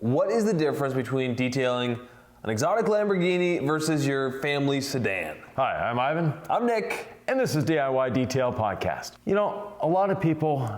What is the difference between detailing an exotic Lamborghini versus your family sedan? Hi, I'm Ivan. I'm Nick. And this is DIY Detail Podcast. You know, a lot of people,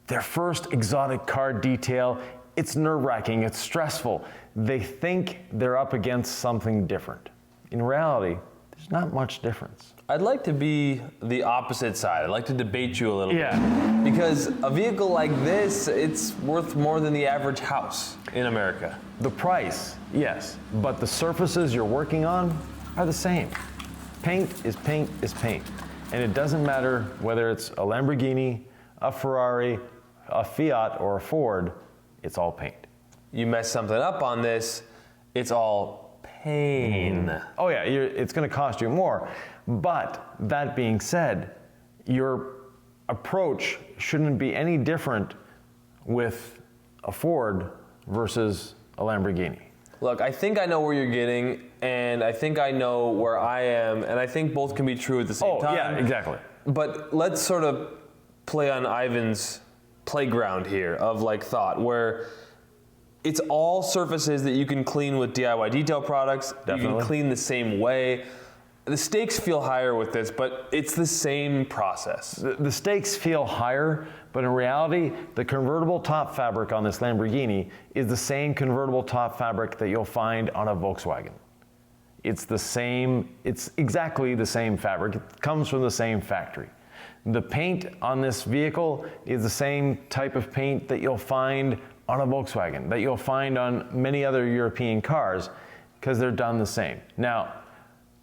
their first exotic car detail, it's nerve-wracking, it's stressful. They think they're up against something different. In reality, there's not much difference. I'd like to be the opposite side. I'd like to debate you a little bit. Because a vehicle like this, it's worth more than the average house in America. The price, yes, but the surfaces you're working on are the same. Paint is paint is paint. And it doesn't matter whether it's a Lamborghini, a Ferrari, a Fiat, or a Ford, it's all paint. You mess something up on this, it's all pain. Oh yeah, it's gonna cost you more. But that being said, your approach shouldn't be any different with a Ford versus a Lamborghini. Look, I think I know where you're getting, and I think I know where I am, and I think both can be true at the same time. Yeah, exactly. But let's sort of play on Ivan's playground here of like thought, where it's all surfaces that you can clean with DIY detail products. Definitely. You can clean the same way. The stakes feel higher with this, but it's the same process. The stakes feel higher, but in reality, the convertible top fabric on this Lamborghini is the same convertible top fabric that you'll find on a Volkswagen. It's exactly the same fabric. It comes from the same factory. The paint on this vehicle is the same type of paint that you'll find on a Volkswagen, that you'll find on many other European cars, because they're done the same. Now,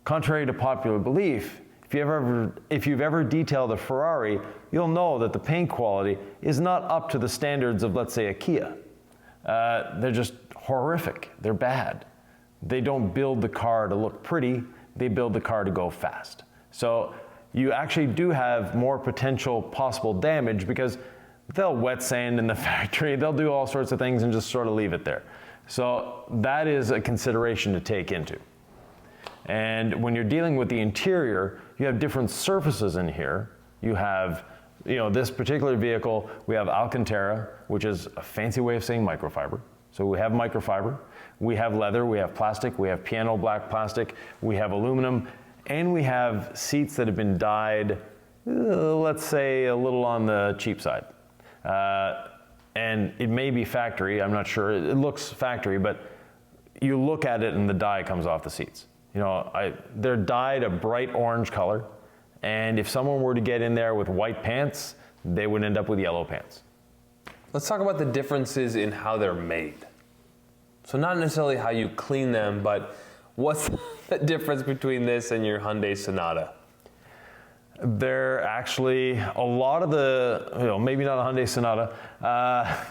contrary to popular belief, if you've ever detailed a Ferrari, you'll know that the paint quality is not up to the standards of, let's say, a Kia. They're just horrific. They're bad. They don't build the car to look pretty. They build the car to go fast. So you actually do have more potential possible damage because they'll wet sand in the factory. They'll do all sorts of things and just sort of leave it there. So that is a consideration to take into. And when you're dealing with the interior, you have different surfaces in here. You have, this particular vehicle, we have Alcantara, which is a fancy way of saying microfiber. So we have microfiber, we have leather, we have plastic, we have piano black plastic, we have aluminum, and we have seats that have been dyed, let's say a little on the cheap side. And it may be factory, I'm not sure. It looks factory, but you look at it and the dye comes off the seats. They're dyed a bright orange color, and if someone were to get in there with white pants, they would end up with yellow pants. Let's talk about the differences in how they're made. So not necessarily how you clean them, but what's the difference between this and your Hyundai Sonata? They're actually, a lot of the, maybe not a Hyundai Sonata,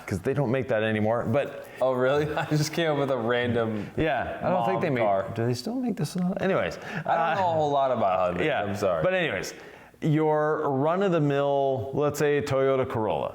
because they don't make that anymore, but... Oh really? I just came up with a random Yeah, I don't think they make, car. Do they still make the Sonata? Anyways. I don't know a whole lot about Hyundai, Yeah, I'm sorry. But anyways, your run-of-the-mill, let's say Toyota Corolla,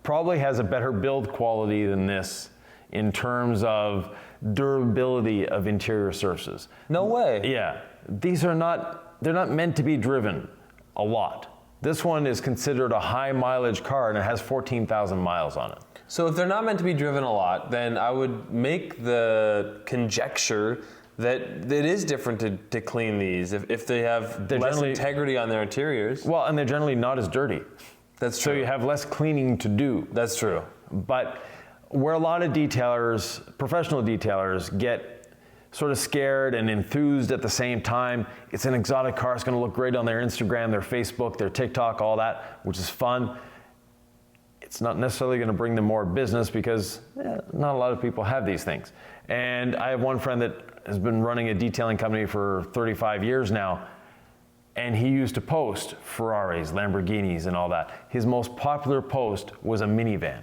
probably has a better build quality than this in terms of durability of interior surfaces. No way. Yeah, they're not meant to be driven a lot. This one is considered a high mileage car and it has 14,000 miles on it. So if they're not meant to be driven a lot, then I would make the conjecture that it is different to clean these if they have less integrity on their interiors. Well, and they're generally not as dirty. That's true. So you have less cleaning to do. That's true. But where a lot of detailers, professional detailers, get sort of scared and enthused at the same time, it's an exotic car, it's gonna look great on their Instagram, their Facebook, their TikTok, all that, which is fun. It's not necessarily gonna bring them more business because not a lot of people have these things. And I have one friend that has been running a detailing company for 35 years now, and he used to post Ferraris, Lamborghinis, and all that. His most popular post was a minivan.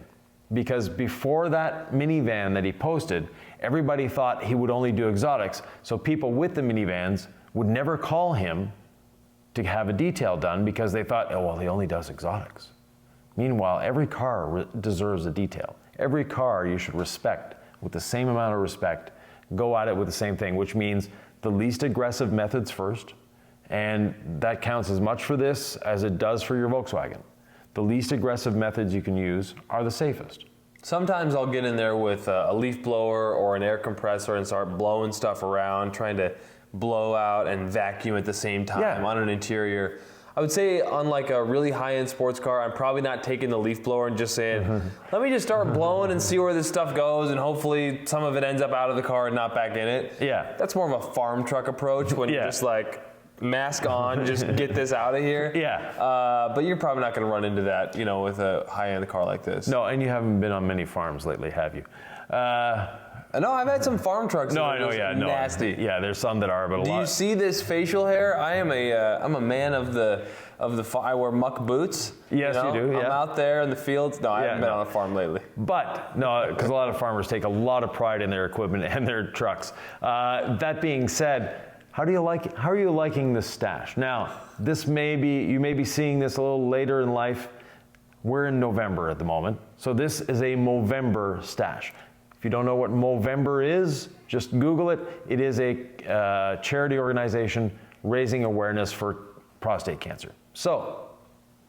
Because before that minivan that he posted, everybody thought he would only do exotics, so people with the minivans would never call him to have a detail done because they thought, oh, well, he only does exotics. Meanwhile, every car deserves a detail. Every car you should respect with the same amount of respect, go at it with the same thing, which means the least aggressive methods first, and that counts as much for this as it does for your Volkswagen. The least aggressive methods you can use are the safest. Sometimes I'll get in there with a leaf blower or an air compressor and start blowing stuff around, trying to blow out and vacuum at the same time on an interior. I would say on like a really high-end sports car, I'm probably not taking the leaf blower and just saying, let me just start blowing and see where this stuff goes, and hopefully some of it ends up out of the car and not back in it. Yeah. That's more of a farm truck approach when you're just like, mask on, just get this out of here. Yeah. But you're probably not going to run into that, you know, with a high-end car like this. No, and you haven't been on many farms lately, have you? No, I've had some farm trucks that are nasty. Yeah, there's some that are, but Do you see this facial hair? I'm a man of the I wear muck boots. Yes, you do. Yeah. I'm out there in the fields. No, I haven't been on a farm lately. But no, because a lot of farmers take a lot of pride in their equipment and their trucks. That being said, how are you liking this stash? Now, you may be seeing this a little later in life. We're in November at the moment, so this is a Movember stash. If you don't know what Movember is, just Google it. It is a charity organization raising awareness for prostate cancer. So,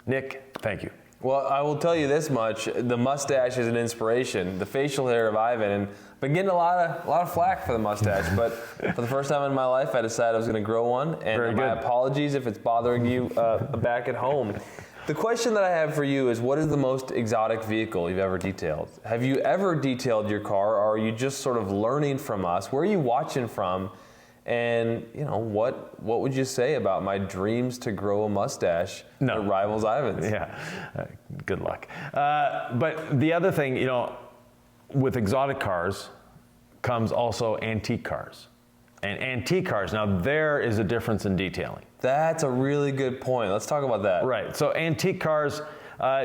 Nick, thank you. Well, I will tell you this much: the mustache is an inspiration. The facial hair of Ivan, and I've been getting a lot of flack for the mustache. But for the first time in my life, I decided I was going to grow one. And my apologies if it's bothering you back at home. The question that I have for you is, what is the most exotic vehicle you've ever detailed? Have you ever detailed your car, or are you just sort of learning from us? Where are you watching from? And, you know, what would you say about my dreams to grow a mustache that rivals Ivan's? Yeah, good luck. But the other thing, you know, with exotic cars comes also antique cars. And antique cars, now there is a difference in detailing. That's a really good point. Let's talk about that. Right, so antique cars,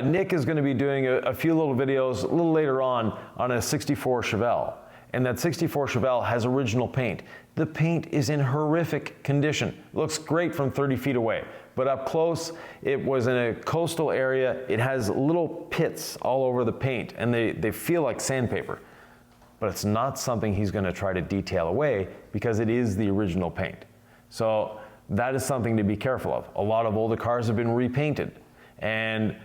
Nick is going to be doing a few little videos a little later on a 64 Chevelle. And that 64 Chevelle has original paint. The paint is in horrific condition. It looks great from 30 feet away, but up close, it was in a coastal area. It has little pits all over the paint, and they feel like sandpaper. But it's not something he's going to try to detail away because it is the original paint. So that is something to be careful of. A lot of older cars have been repainted. And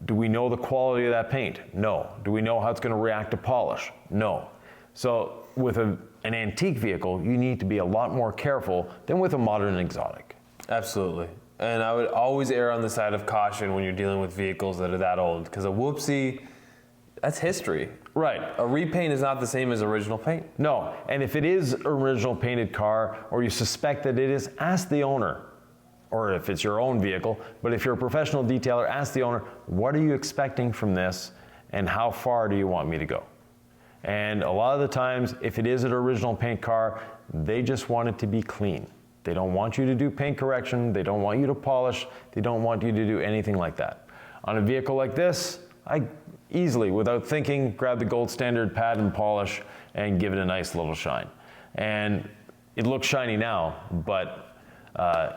do we know the quality of that paint? No. Do we know how it's going to react to polish? No. So with an antique vehicle, you need to be a lot more careful than with a modern exotic. Absolutely. And I would always err on the side of caution when you're dealing with vehicles that are that old, because a whoopsie, that's history. Right. A repaint is not the same as original paint. No, and if it is an original painted car, or you suspect that it is, ask the owner. Or if it's your own vehicle, but if you're a professional detailer, ask the owner, what are you expecting from this, and how far do you want me to go? And a lot of the times, if it is an original paint car, they just want it to be clean. They don't want you to do paint correction, they don't want you to polish, they don't want you to do anything like that. On a vehicle like this, I easily, without thinking, grab the gold standard pad and polish and give it a nice little shine. And it looks shiny now, but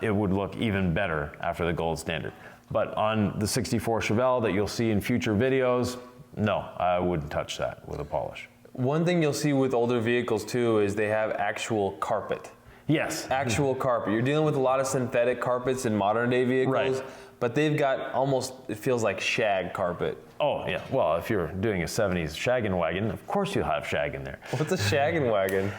it would look even better after the gold standard. But on the 64 Chevelle that you'll see in future videos, no, I wouldn't touch that with a polish. One thing you'll see with older vehicles too is they have actual carpet. Yes. Actual carpet. You're dealing with a lot of synthetic carpets in modern day vehicles, right, but they've got almost, it feels like shag carpet. Oh yeah, well if you're doing a 70s shaggin' wagon, of course you'll have shag in there. What's a shaggin' wagon?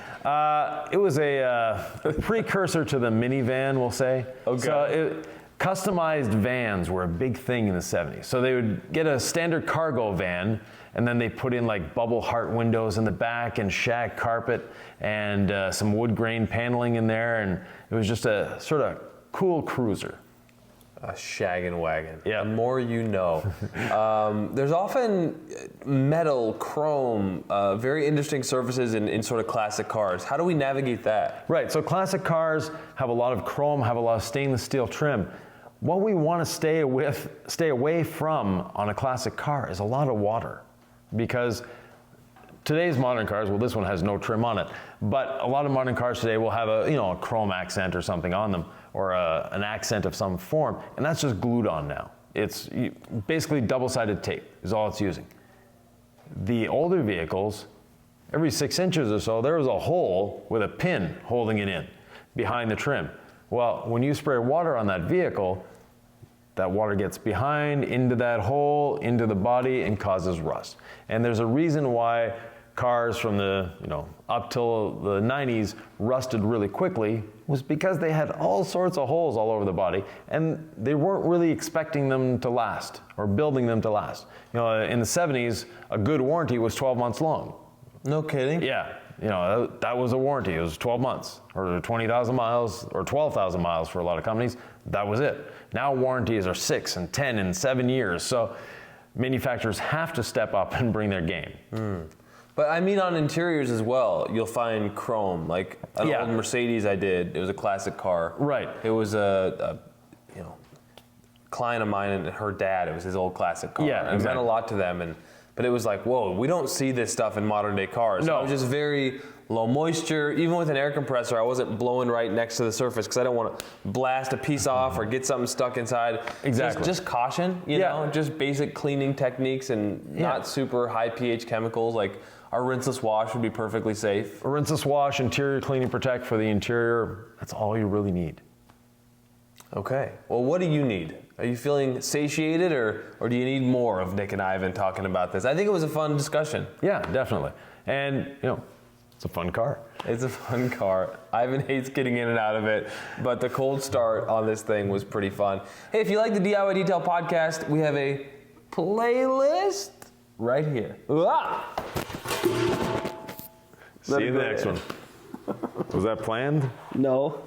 It was a precursor to the minivan, we'll say. Okay. So customized vans were a big thing in the 70s. So they would get a standard cargo van, and then they put in like bubble heart windows in the back and shag carpet and some wood grain paneling in there, and it was just a sort of cool cruiser. A shaggin' wagon. Yeah. The more you know. There's often metal, chrome, very interesting surfaces in sort of classic cars. How do we navigate that? Right, so classic cars have a lot of chrome, have a lot of stainless steel trim. What we want to stay away from on a classic car is a lot of water, because today's modern cars, well, this one has no trim on it, but a lot of modern cars today will have a chrome accent or something on them, or an accent of some form, and that's just glued on now. It's basically double-sided tape is all it's using. The older vehicles, every 6 inches or so, there was a hole with a pin holding it in behind the trim. Well, when you spray water on that vehicle, that water gets behind, into that hole, into the body, and causes rust. And there's a reason why cars from the, up till the 90s rusted really quickly, was because they had all sorts of holes all over the body, and they weren't really expecting them to last, or building them to last. In the 70s, a good warranty was 12 months long. No kidding? Yeah, that was a warranty. It was 12 months, or 20,000 miles, or 12,000 miles for a lot of companies. That was it. Now warranties are 6 and 10 and 7 years. So manufacturers have to step up and bring their game. But I mean, on interiors as well, you'll find chrome. Like an old Mercedes I did, it was a classic car. Right. It was a client of mine and her dad, it was his old classic car. Yeah, And it meant a lot to them. But it was like, whoa, we don't see this stuff in modern day cars. No. It was just very low moisture. Even with an air compressor, I wasn't blowing right next to the surface because I don't want to blast a piece off or get something stuck inside. Exactly. Just caution, you know, just basic cleaning techniques and not super high pH chemicals. Like our rinseless wash would be perfectly safe. A rinseless wash, interior cleaning protect for the interior, that's all you really need. Okay. Well, what do you need? Are you feeling satiated or do you need more of Nick and Yvan talking about this? I think it was a fun discussion. Yeah, definitely. And, it's a fun car. It's a fun car. Yvan hates getting in and out of it, but the cold start on this thing was pretty fun. Hey, if you like the DIY Detail podcast, we have a playlist right here. See you in the next one. Was that planned? No.